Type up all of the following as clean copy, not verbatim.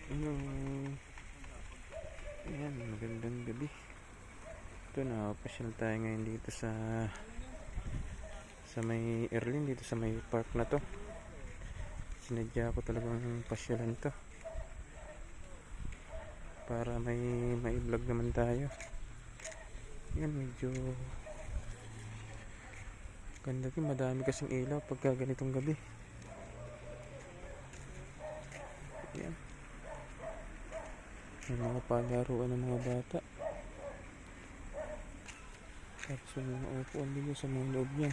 Ano, ayan, magandang gabi. Ito, nakapasyal tayo ngayon dito sa may Erlin, dito sa may park na to. Sinadya ko talagang pasyalan to para may vlog naman tayo. Yan, medyo ganda din, madami kasing ilaw pagka ganitong gabi. Yan, may mga palaruan ng mga bata. Tapos may mga upuan din sa mga loob yan.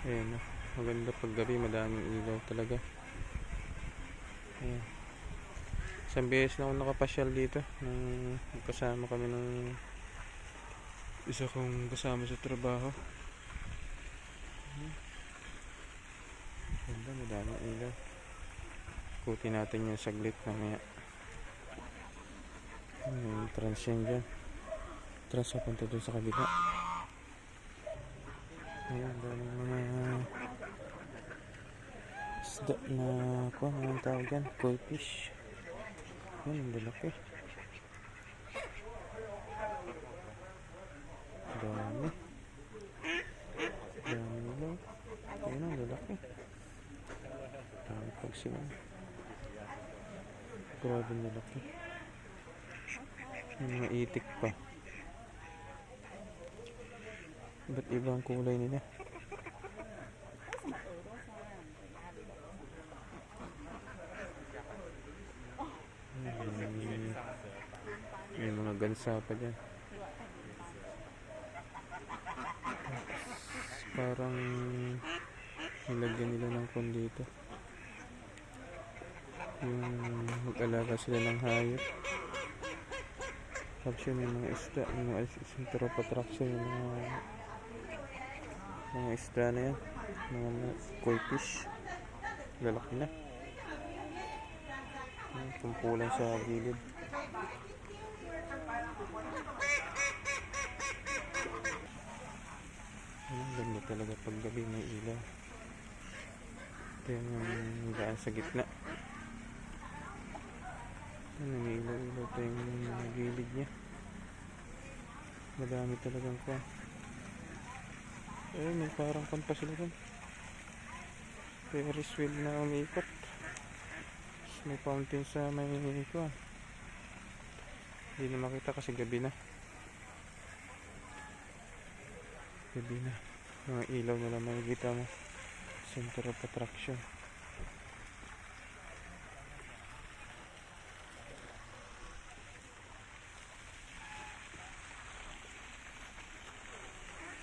Ayan, maganda pag gabi, madaming ilaw talaga. Ayan, isang beses na ako nakapasyal dito nang kasama kami ng isa kong kasama sa trabaho. Ganda, madaming ilaw. Ikutin natin yung saglit mamaya. May trans yan dyan. Trans papunta doon sa kabila. Ayan, daming mga isda na kung anong tawag yan, koi fish. Ayan, ang lalaki. Dami ilaw. Ayan, ang lalaki. Dami pagsiman. Grabe ang lalaki. May mga itik pa. Ba't ibang kulay nila? May mga gansa pa dyan. Parang nilagyan nila ng kon dito. Yung mag-alaga sila ng hayop. Tapos yun, may mga isda. May mga center of attraction. Yung mga isda na yan. Mga koi fish. Lalaki na. Kumpulan sa gilid. Ganda talaga pag gabi, may ilaw. Ito yung daan sa gitna. May ilaw-ilaw ito yung gilid niya. Madami talagang kwan. May parang kwan pa sila dun. Ferris wheel na umiikot. May fountain sa may kwan. Hindi na makita kasi gabi na. Gabi na. Mga ilaw na lang makikita mo. Center of attraction.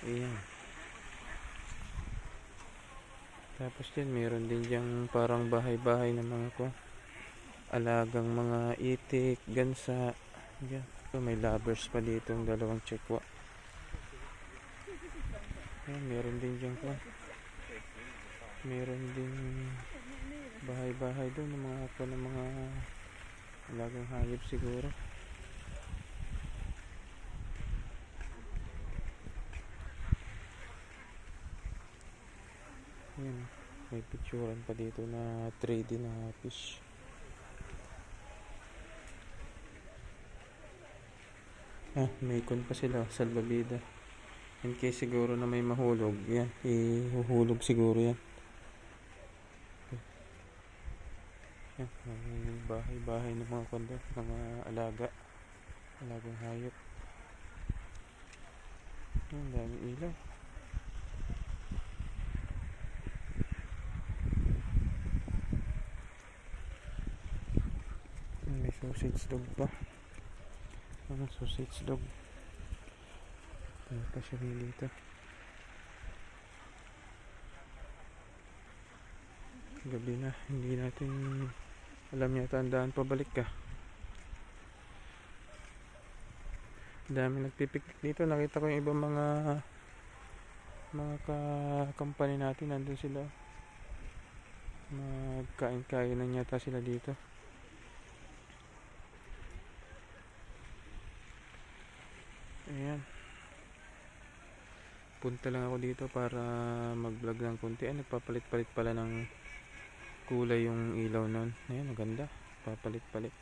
Ayan. Tapos din meron din diyang parang bahay-bahay ng mga alagang mga itik, gansa. Ayan. May lovers pa dito, yung dalawang chekwa. Ayan, meron din diyang meron din bahay-bahay doon ng mga alagang hayop siguro. Ayan, may picturean pa dito na 3D na fish. May ikon pa sila, salbabida. In case siguro na may mahulog, yan, ihuhulog siguro yan. Yan, may bahay-bahay ng mga kondo, mga alagang hayop. Yan, dami ilaw. May sausage dog pa. Sausage dog. May pa siya dito. Gabi na, hindi natin alam yata ang daan pabalik ka. Dami nagpipiknik dito. Nakita ko yung ibang mga ka-company natin, nandun sila. Magkain-kain na yata sila dito. Ayan. Punta lang ako dito para mag-vlog ng konti. Nagpapalit-palit pala ng kulay yung ilaw nun. Ayan, maganda. Papalit-palit.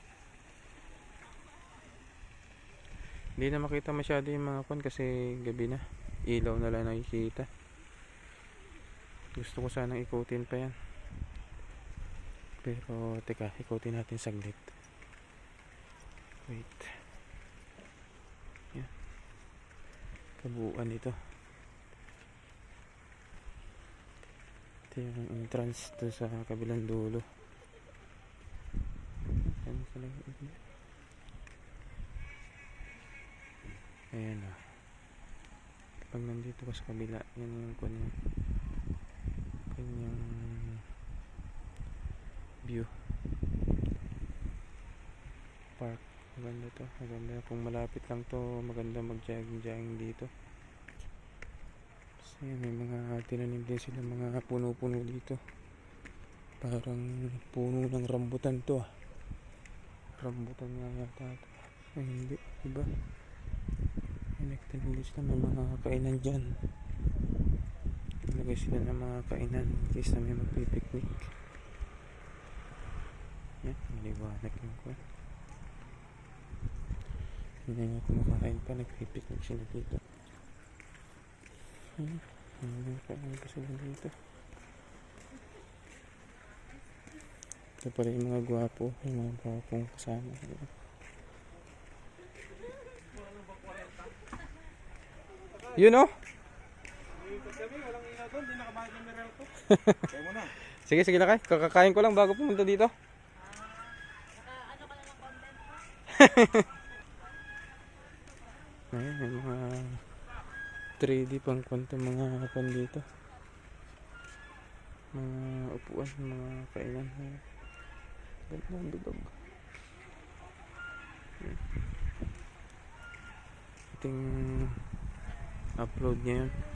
Hindi na makita masyado yung mga kwan kasi gabi na. Ilaw na lang nakikita. Gusto ko sanang ikutin pa yan. Pero teka, ikutin natin saglit. Wait. Yan. Kabuuan ito. Ito yung entrance to sa kabilang dulo. Ayan o. Pag nandito ka sa kabila, yan yung kanyang view. Park. Maganda to. Maganda. Kung malapit lang to, maganda mag-jogging dito. Kasi may mga tinanim din sila mga puno-puno dito. Parang puno ng rambutan to ah. Rambutan nga yata ito. Ay hindi. Diba? Nagtanim din sila may mga kainan dyan. Nilagay sila ng mga kainan in case na may magpipiknik. Yan. Maliwanag yung ko. Hindi nga kumakain pa. Nagpipiknik sila dito. Nagpipiknik pa sila dito. Ito pala yung mga gwapo. Yung mga gwapong kasama. Yun o. Sige, sige na kay. Kakakain ko lang bago pumunta dito. Ano ka na ng content mo? Ayun, may mga 3D pang kwento mga pan dito. Mga upuan, mga kainan. Ganda ang bilog. Ito yung upload niya yun.